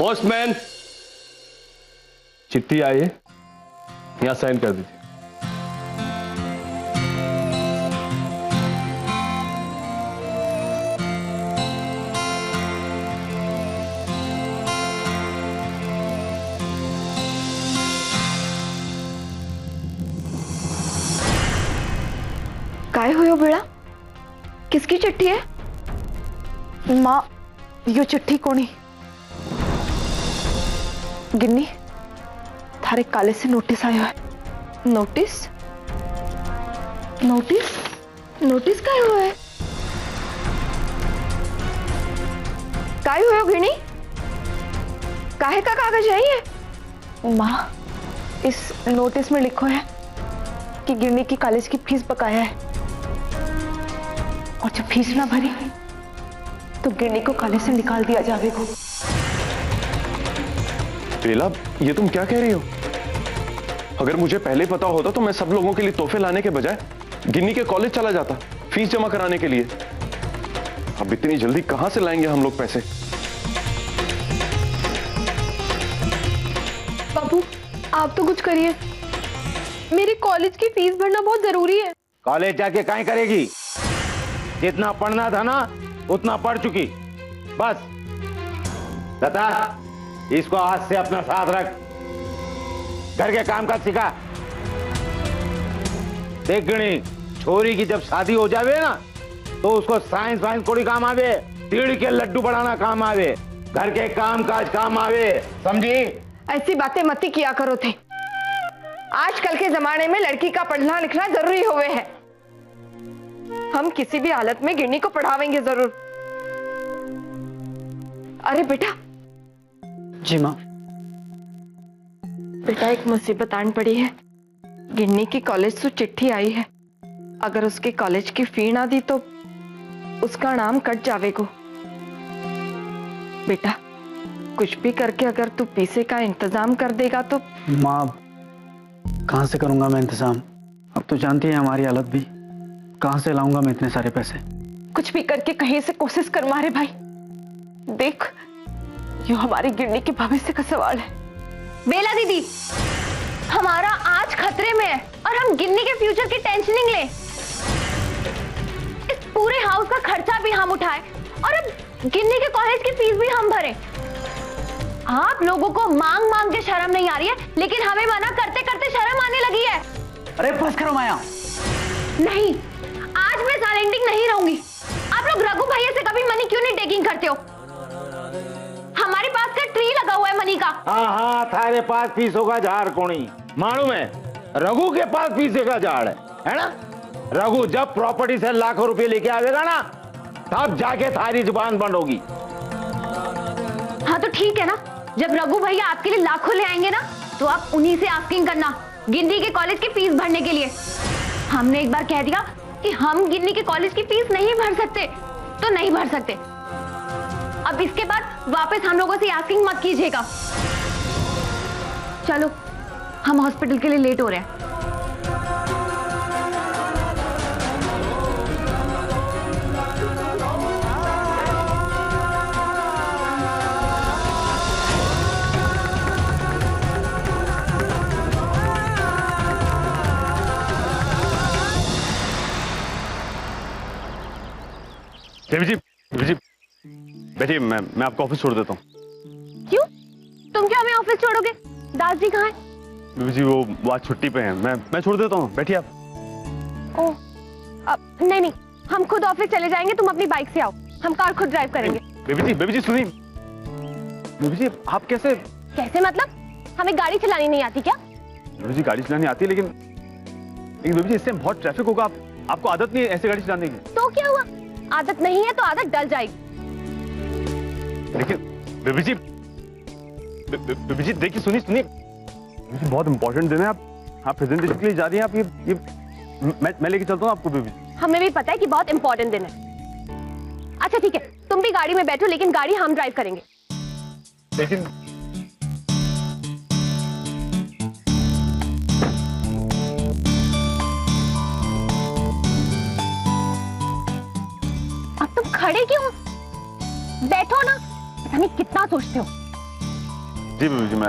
Postman, चिट्ठी आई है, यहां साइन कर दीजिए। काय हुयो बेड़ा? किसकी चिट्ठी है? माँ, यो चिट्ठी कोनी? गिन्नी, थारे काले से नोटिस आयो है। नोटिस? नोटिस? नोटिस काय हुआ है? काय हुयो गिन्नी? काहे का कागज है ये? माँ, इस नोटिस में लिखो है कि गिन्नी की कॉलेज की फीस बकाया है, और जब फीस ना भरी तो गिन्नी को कॉलेज से निकाल दिया जाएगा। बेला, ये तुम क्या कह रही हो? अगर मुझे पहले पता होता तो मैं सब लोगों के लिए तोहफे लाने के बजाय गिन्नी के कॉलेज चला जाता, फीस जमा कराने के लिए। अब इतनी जल्दी कहां से लाएंगे हम लोग पैसे? बाबू, आप तो कुछ करिए, मेरी कॉलेज की फीस भरना बहुत जरूरी है। कॉलेज जाके काहे करेगी? जितना पढ़ना था ना उतना पढ़ चुकी, बस। लता, इसको आज से अपना साथ रख, घर के काम काज सिखा। देख गणी, छोरी की जब शादी हो जावे ना तो उसको साइंस वाइंस कोई काम आवे, तिड़ के लड्डू बढ़ाना काम आवे, घर के काम काज काम आवे, समझी? ऐसी बातें मत ही किया करो थे। आजकल के जमाने में लड़की का पढ़ना लिखना जरूरी हुए है। हम किसी भी हालत में गिन्नी को पढ़ावेंगे जरूर। अरे बेटा। जी माँ। बेटा, एक मुसीबत आन पड़ी है। गिन्नी की कॉलेज से चिट्ठी आई है, अगर उसके कॉलेज की फी ना दी तो उसका नाम कट जावेगो। बेटा, कुछ भी करके अगर तू पैसे का इंतजाम कर देगा तो। माँ, कहाँ से करूंगा मैं इंतजाम? अब तो जानती है हमारी हालत भी, कहाँ से लाऊंगा मैं इतने सारे पैसे? कुछ भी करके कहीं से कोशिश कर मारे भाई। देख, यो हमारी गिन्नी के भविष्य का सवाल है। बेला दीदी, हमारा आज खतरे में है और हम गिन्नी के फ्यूचर की टेंशन नहीं ले। इस पूरे हाउस का खर्चा भी हम उठाए और अब गिन्नी के कॉलेज की फीस भी हम भरे। आप लोगों को मांग मांग के शर्म नहीं आ रही है, लेकिन हमें मना करते करते शर्म आने लगी है। अरे बस करो माया। नहीं, आज मैं साइलेंटिंग नहीं रहूंगी। आप लोग रघु भैया से कभी मनी क्यों नहीं टेकिंग करते हो? हमारे पास का ट्री लगा हुआ है मनी का। हाँ, थारे पास फीसों का झाड़ कोनी मालूम है? रघु के पास फीसों का झाड़ है ना? रघु जब प्रॉपर्टी से लाखों रुपए लेके आवेगा ना, तब जाके थारी जुबान बंद होगी। हाँ तो ठीक है ना, जब रघु भैया आपके लिए लाखों ले आएंगे ना, तो आप उन्हीं से आस्किंग करना गिन्नी के कॉलेज की फीस भरने के लिए। हमने एक बार कह दिया कि हम गिन्नी के कॉलेज की फीस नहीं भर सकते, तो नहीं भर सकते। अब इसके बाद वापस हम लोगों से आस्किंग मत कीजिएगा। चलो, हम हॉस्पिटल के लिए लेट हो रहे हैं। देवी जी, बैठिए, मैं आपको ऑफिस छोड़ देता हूँ। क्यों? तुम क्यों हमें ऑफिस छोड़ोगे? दास जी कहाँ हैं? देवी जी, वो आज छुट्टी पे हैं। मैं छोड़ देता हूँ, बैठिए आप। ओह, नहीं नहीं, हम खुद ऑफिस चले जाएंगे, तुम अपनी बाइक से आओ, हम कार खुद ड्राइव करेंगे। बेबी जी सुनिए। बेबी जी, आप कैसे मतलब? हमें गाड़ी चलानी नहीं आती क्या? बेबी जी, गाड़ी चलानी आती है, लेकिन बेबी जी इससे बहुत ट्रैफिक होगा। आपको आदत नहीं है ऐसे गाड़ी चलाने की। तो क्या हुआ? आदत नहीं है तो आदत डल जाएगी। लेकिन बेबी जी देखिए, सुनिए, बहुत इंपॉर्टेंट दिन है। आप प्रेजेंटेशन के लिए जा रही हैं। आप ये मैं लेके चलता हूँ आपको। बेबी जी, हमें भी पता है कि बहुत इंपॉर्टेंट दिन है। अच्छा ठीक है, तुम भी गाड़ी में बैठो, लेकिन गाड़ी हम ड्राइव करेंगे। लेकिन अब तुम खड़े क्यों? बैठो ना, पता नहीं कितना सोचते हो। जी बीबी जी, मैं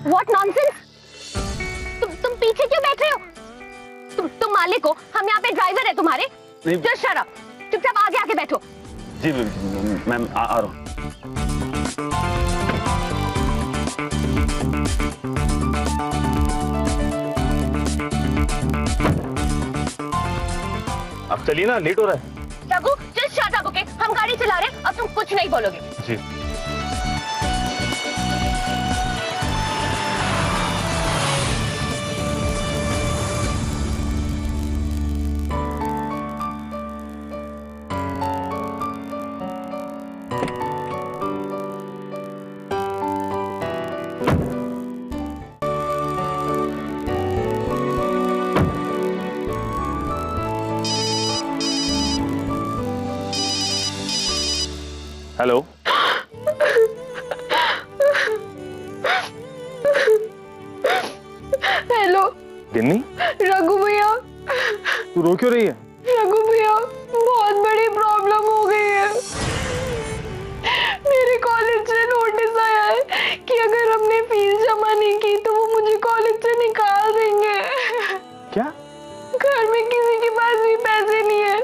What nonsense? तुम पीछे क्यों बैठ रहे हो? तुम मालिक हो, हम यहाँ पे ड्राइवर है तुम्हारे। नहीं। Just shut up. चुपचाप आगे आके बैठो। जी बीबी जी, मैं आ रहा हूँ। अब चलिए ना, लेट हो रहा है। Raghu, just shut up, okay? हम गाड़ी चला रहे हैं, अब तुम कुछ नहीं बोलोगे। जी। हेलो। हेलो गिन्नी, रघु भैया। तू रो क्यों रही है? रघु भैया, बहुत बड़ी प्रॉब्लम हो गई है। मेरे कॉलेज से नोटिस आया है कि अगर हमने फीस जमा नहीं की तो वो मुझे कॉलेज से निकाल देंगे। क्या? घर में किसी के पास भी पैसे नहीं है।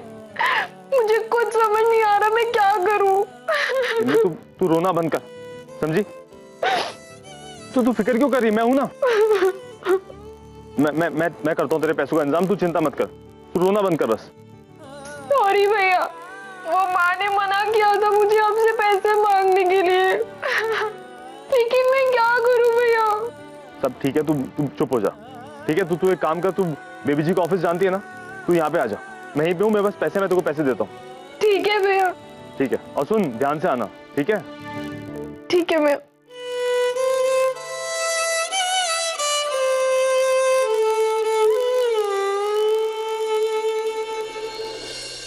मुझे कुछ समझ नहीं आ रहा, मैं क्या करूं? तू रोना बंद कर, समझी? तू फिक्र क्यों कर रही? मैं हूं ना। मैं करता हूँ तेरे पैसों का इंतजाम, तू चिंता मत कर। तू रोना बंद कर बस। सॉरी भैया, वो माँ ने मना किया था मुझे आपसे पैसे मांगने के लिए। लेकिन मैं क्या करूं भैया? सब ठीक है, तू चुप हो जा, ठीक है? तू एक काम कर, तू बेबी जी का ऑफिस जानती है ना, तू यहाँ पे आ जा। मैं यहीं पे हूँ, मैं बस मैं तेरे को पैसे देता हूँ। ठीक है भैया। ठीक है, और सुन, ध्यान से आना, ठीक है? ठीक है भैया।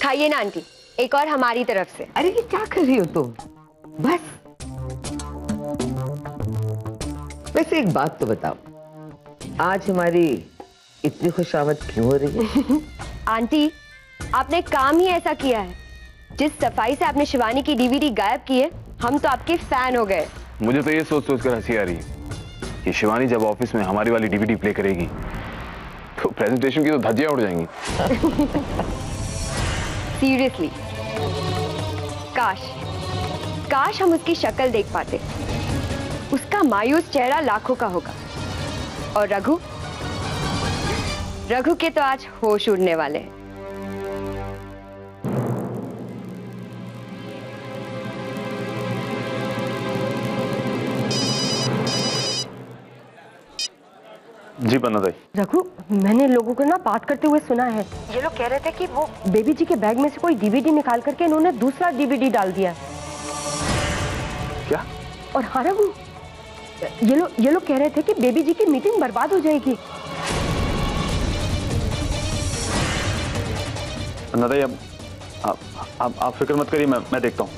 खाइए ना आंटी, एक और हमारी तरफ से। अरे ये क्या कर रही हो तुम? बस वैसे एक बात तो बताओ, आज हमारी इतनी खुशामद क्यों हो रही है? आंटी, आपने काम ही ऐसा किया है। जिस सफाई से आपने शिवानी की डीवीडी गायब की है, हम तो आपके फैन हो गए। मुझे तो ये सोच कर हंसी आ रही है कि शिवानी जब ऑफिस में हमारी वाली डीवीडी प्ले करेगी तो प्रेजेंटेशन की तो धज्जियां उड़ जाएंगी। सीरियसली, काश हम उसकी शक्ल देख पाते। उसका मायूस चेहरा लाखों का होगा। और रघु के तो आज होश उड़ने वाले हैं। जी पन्ना दाई। रघु, मैंने लोगों को ना बात करते हुए सुना है। ये लोग कह रहे थे कि वो बेबी जी के बैग में से कोई डीवीडी निकाल करके इन्होंने दूसरा डीवीडी डाल दिया। क्या? और हाँ रघु, ये लोग कह रहे थे कि बेबी जी की मीटिंग बर्बाद हो जाएगी। पन्ना दाई, अब आप फिक्र मत करिए, मैं देखता हूँ।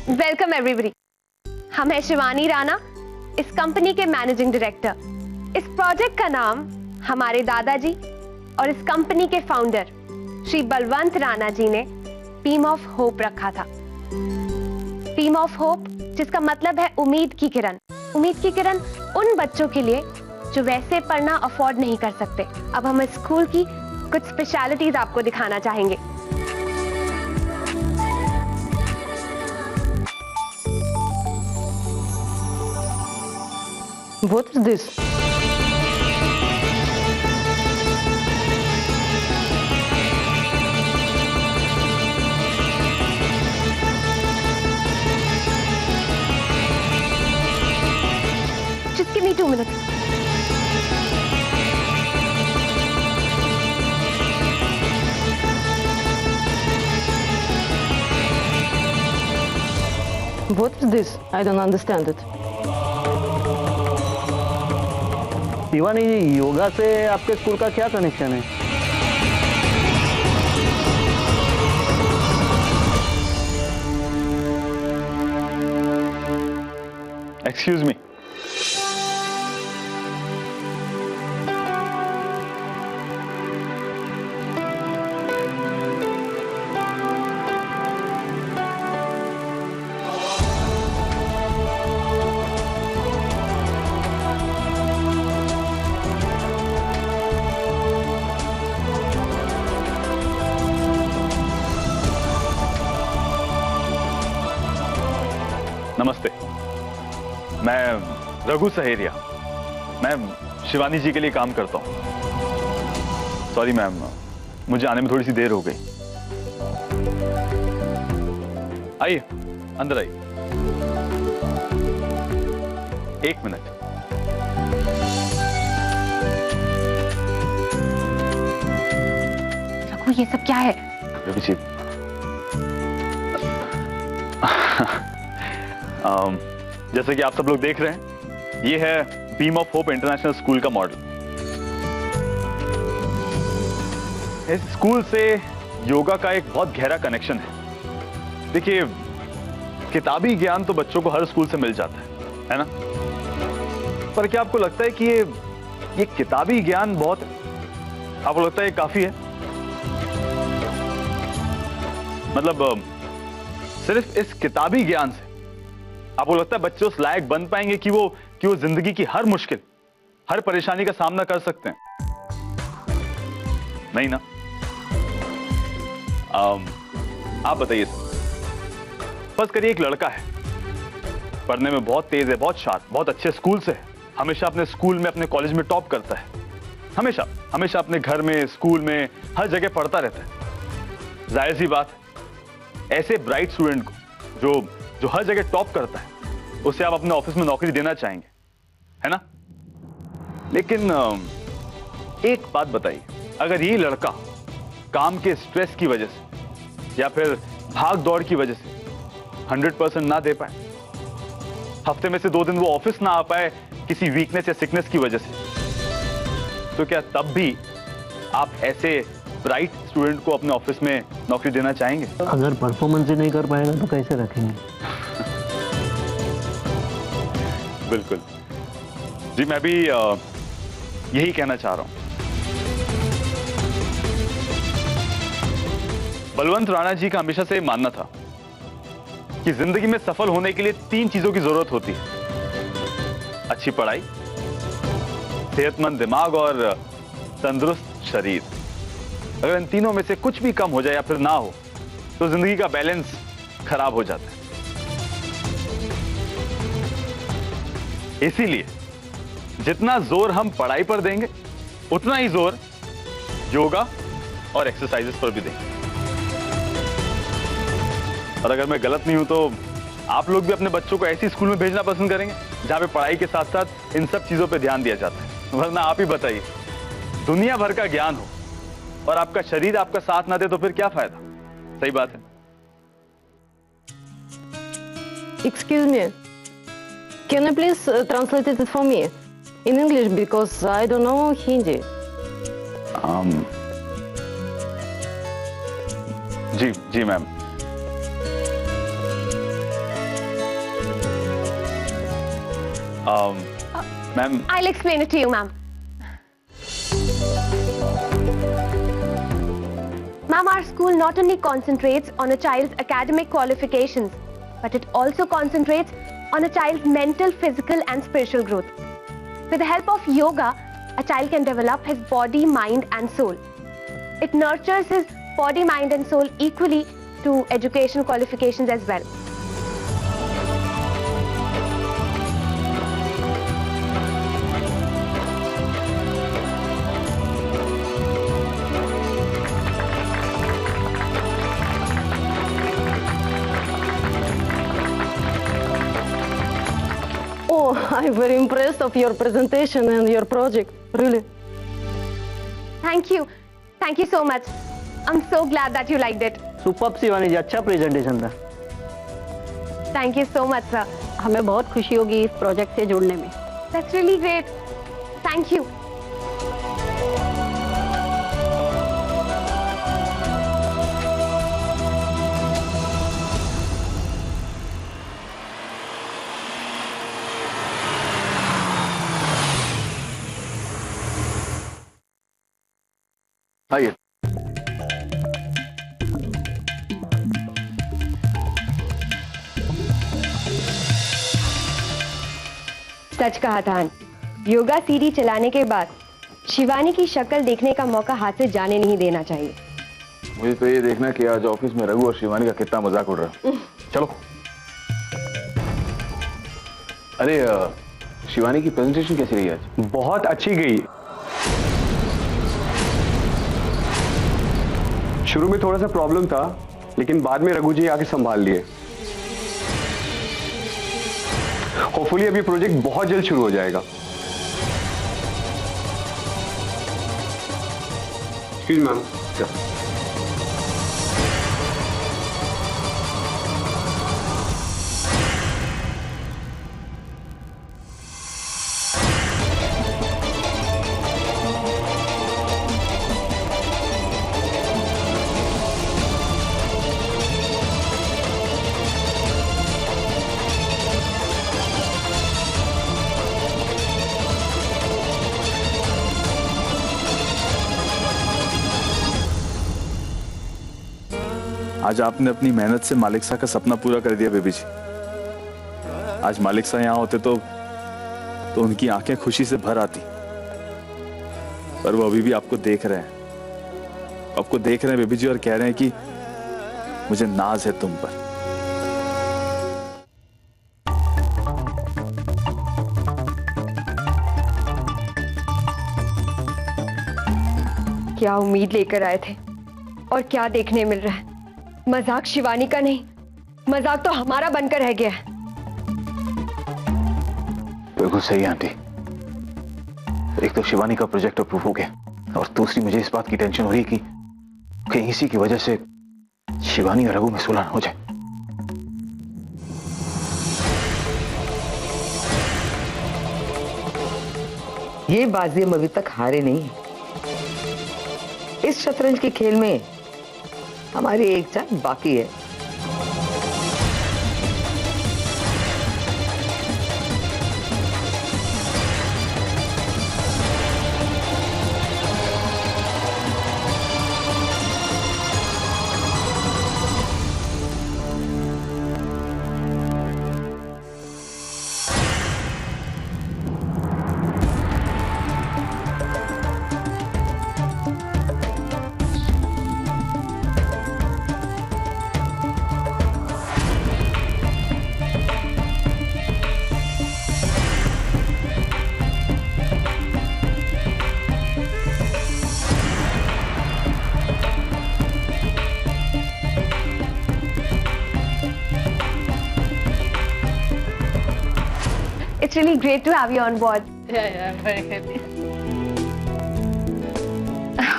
Welcome everybody. हम है शिवानी राणा, इस कंपनी के मैनेजिंग डायरेक्टर। इस प्रोजेक्ट का नाम हमारे दादाजी और इस कंपनी के फाउंडर श्री बलवंत राणा जी ने बीम ऑफ होप रखा था। बीम ऑफ होप, जिसका मतलब है उम्मीद की किरण। उम्मीद की किरण उन बच्चों के लिए जो वैसे पढ़ना अफोर्ड नहीं कर सकते। अब हम स्कूल की कुछ स्पेशलिटीज आपको दिखाना चाहेंगे। What is this? Just give me 2 minutes. What is this? I don't understand it. Shivani जी, योगा से आपके स्कूल का क्या कनेक्शन है? Excuse me. नमस्ते, मैं रघु सहेरिया। मैं शिवानी जी के लिए काम करता हूँ। सॉरी मैम, मुझे आने में थोड़ी सी देर हो गई। आइए, अंदर आइए। 1 मिनट। रघु, ये सब क्या है? रवि जी, जैसे कि आप सब लोग देख रहे हैं, ये है beam of hope international school का मॉडल। इस स्कूल से योगा का एक बहुत गहरा कनेक्शन है। देखिए, किताबी ज्ञान तो बच्चों को हर स्कूल से मिल जाता है ना? पर क्या आपको लगता है कि ये किताबी ज्ञान बहुत है? आपको लगता है ये काफी है? मतलब सिर्फ इस किताबी ज्ञान से आपको लगता है बच्चे उस लायक बन पाएंगे कि वो जिंदगी की हर मुश्किल, हर परेशानी का सामना कर सकते हैं? नहीं ना? आप बताइए सर। फर्ज करिए एक लड़का है, पढ़ने में बहुत तेज है, बहुत शार्प, बहुत अच्छे स्कूल से है, हमेशा अपने स्कूल में, अपने कॉलेज में टॉप करता है, हमेशा हमेशा अपने घर में, स्कूल में, हर जगह पढ़ता रहता है। जाहिर सी बात है, ऐसे ब्राइट स्टूडेंट को जो हर जगह टॉप करता है, उसे आप अपने ऑफिस में नौकरी देना चाहेंगे, है ना? लेकिन एक बात बताइए, अगर ये लड़का काम के स्ट्रेस की वजह से या फिर भाग दौड़ की वजह से 100% ना दे पाए, हफ्ते में से 2 दिन वो ऑफिस ना आ पाए किसी वीकनेस या सिकनेस की वजह से, तो क्या तब भी आप ऐसे ब्राइट स्टूडेंट को अपने ऑफिस में नौकरी देना चाहेंगे? अगर परफॉर्मेंस ही नहीं कर पाएगा तो कैसे रखेंगे? बिल्कुल जी, मैं भी यही कहना चाह रहा हूं। बलवंत राणा जी का हमेशा से मानना था कि जिंदगी में सफल होने के लिए 3 चीजों की जरूरत होती है: अच्छी पढ़ाई, सेहतमंद दिमाग और तंदुरुस्त शरीर। अगर इन तीनों में से कुछ भी कम हो जाए या फिर ना हो, तो जिंदगी का बैलेंस खराब हो जाता है। इसीलिए जितना जोर हम पढ़ाई पर देंगे, उतना ही जोर योगा और एक्सरसाइजेस पर भी देंगे। और अगर मैं गलत नहीं हूं तो आप लोग भी अपने बच्चों को ऐसी स्कूल में भेजना पसंद करेंगे जहां पे पढ़ाई के साथ साथ इन सब चीजों पे ध्यान दिया जाता है। वरना आप ही बताइए, दुनिया भर का ज्ञान हो और आपका शरीर आपका साथ ना दे तो फिर क्या फायदा? सही बात है। Excuse me, can you please translate it for me in English because I don't know Hindi. जी ma'am. Ma'am, I'll explain it to you, ma'am. Ma'am, our school not only concentrates on a child's academic qualifications, but it also concentrates on a child's mental, physical and spiritual growth. With the help of yoga, a child can develop his body, mind and soul. It nurtures his body, mind and soul equally to education qualifications as well. Oh, I'm very impressed of your presentation and your project, really. Thank you. Thank you so much. I'm so glad that you liked it. Superb Shivani ji, अच्छा presentation था। Thank you so much, sir. हमें बहुत खुशी होगी इस project से जुड़ने में। That's really great. Thank you. सच कहा था आंटी, योगा सीढ़ी चलाने के बाद शिवानी की शक्ल देखने का मौका हाथ से जाने नहीं देना चाहिए। मुझे तो ये देखना कि आज ऑफिस में रघु और शिवानी का कितना मजाक उड़ रहा है। चलो। अरे शिवानी की प्रेजेंटेशन कैसी रही आज? बहुत अच्छी गई। शुरू में थोड़ा सा प्रॉब्लम था, लेकिन बाद में रघु जी आके संभाल लिए। होपफुली अभी प्रोजेक्ट बहुत जल्द शुरू हो जाएगा। Excuse ma'am. आज आपने अपनी मेहनत से मालिक साहब का सपना पूरा कर दिया बेबी जी। आज मालिक साहब यहाँ होते तो उनकी आंखें खुशी से भर आती, पर वो अभी भी आपको देख रहे हैं, आपको देख रहे हैं बेबी जी, और कह रहे हैं कि मुझे नाज है तुम पर। क्या उम्मीद लेकर आए थे और क्या देखने मिल रहा है। मजाक शिवानी का नहीं, मजाक तो हमारा बनकर रह गया है। बिल्कुल सही आंटी। एक तो शिवानी का प्रोजेक्ट अप्रूव हो गया, और दूसरी मुझे इस बात की टेंशन हो रही है कि कहीं इसी की वजह से शिवानी और रघु में सुलह हो जाए। ये बाजी हम अभी तक हारे नहीं हैं। इस शतरंज के खेल में हमारी एक चाल बाकी है। It's really great to have you on board. Yeah, I'm very happy.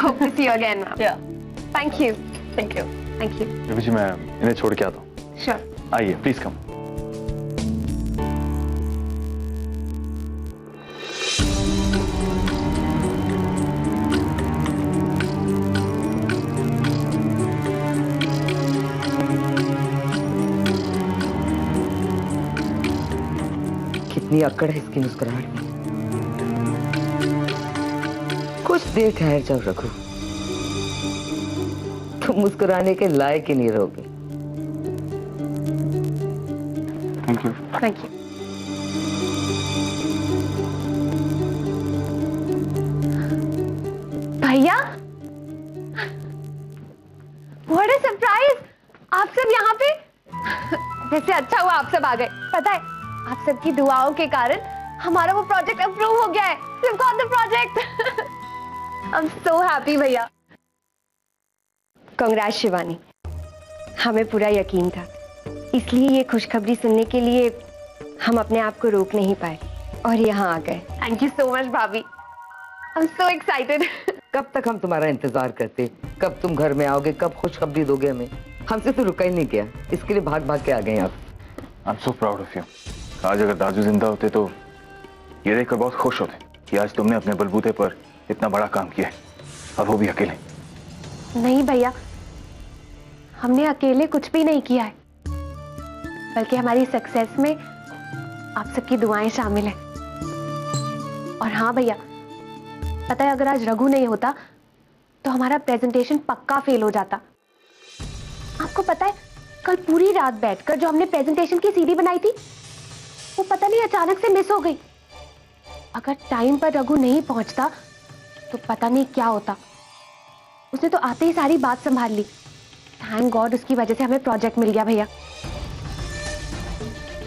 Hope to see you again, ma'am. Yeah, Thank you. thank you. Thank you. Baby ji, मैं इन्हें छोड़ के आता हूँ। Sure. आइए, प्लीज कम। कितनी अकड़ है इसकी मुस्कुराहट में। कुछ देर ठहर जाओ रघु, तुम मुस्कुराने के लायक ही नहीं रहोगे। Thank you. Thank you. भैया, What a surprise! आप सब यहाँ पे? वैसे अच्छा हुआ आप सब आ गए। पता है, आप सबकी दुआओं के कारण हमारा वो प्रोजेक्ट अप्रूव हो गया है। We've got the project. I'm so happy भैया। कांग्रेस शिवानी, हमें पूरा यकीन था, इसलिए ये खुशखबरी सुनने के लिए हम अपने आप को रोक नहीं पाए और यहाँ आ गए। Thank you so much भाभी। I'm so excited. कब तक हम तुम्हारा इंतजार करते, कब तुम घर में आओगे, कब खुशखबरी दोगे हमें। हमसे तो रुका ही नहीं गया, इसके लिए भाग भाग के आ गए आप। I'm so proud of you। आज अगर दादू जिंदा होते तो ये देखकर बहुत खुश होते कि आज तुमने अपने बलबूते पर इतना बड़ा काम किया है, और वो भी अकेले। नहीं भैया, हमने अकेले कुछ भी नहीं किया है, बल्कि हमारी सक्सेस में आप सबकी दुआएं शामिल हैं। और हाँ भैया, पता है अगर आज रघु नहीं होता तो हमारा प्रेजेंटेशन पक्का फेल हो जाता। आपको पता है, कल पूरी रात बैठकर जो हमने प्रेजेंटेशन की सीडी बनाई थी, वो पता नहीं अचानक से मिस हो गई। अगर टाइम पर रघु नहीं पहुंचता तो पता नहीं क्या होता। उसने तो आते ही सारी बात संभाल ली। थैंक गॉड उसकी वजह से हमें प्रोजेक्ट मिल गया भैया।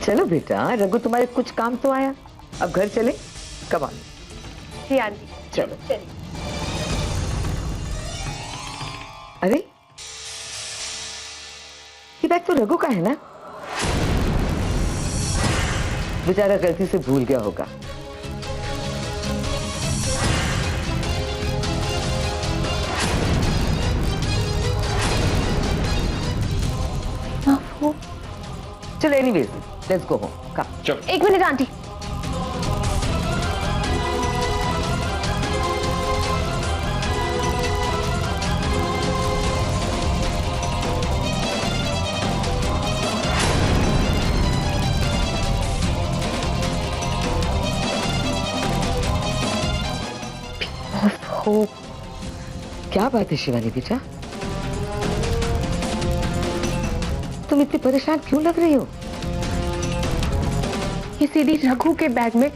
चलो बेटा, रघु तुम्हारे कुछ काम तो आया। अब घर चले। Come on. जी आंटी। चलो। अरे ये बैग तो रघु का है ना? बेचारा गलती से भूल गया होगा। चलो एनीवेज, लेट्स गो होम। कम। एक मिनट आंटी। ओहो, क्या बात है शिवानी बेटा, तुम इतनी परेशान क्यों लग रही हो? ये सीधी रघु के बैग में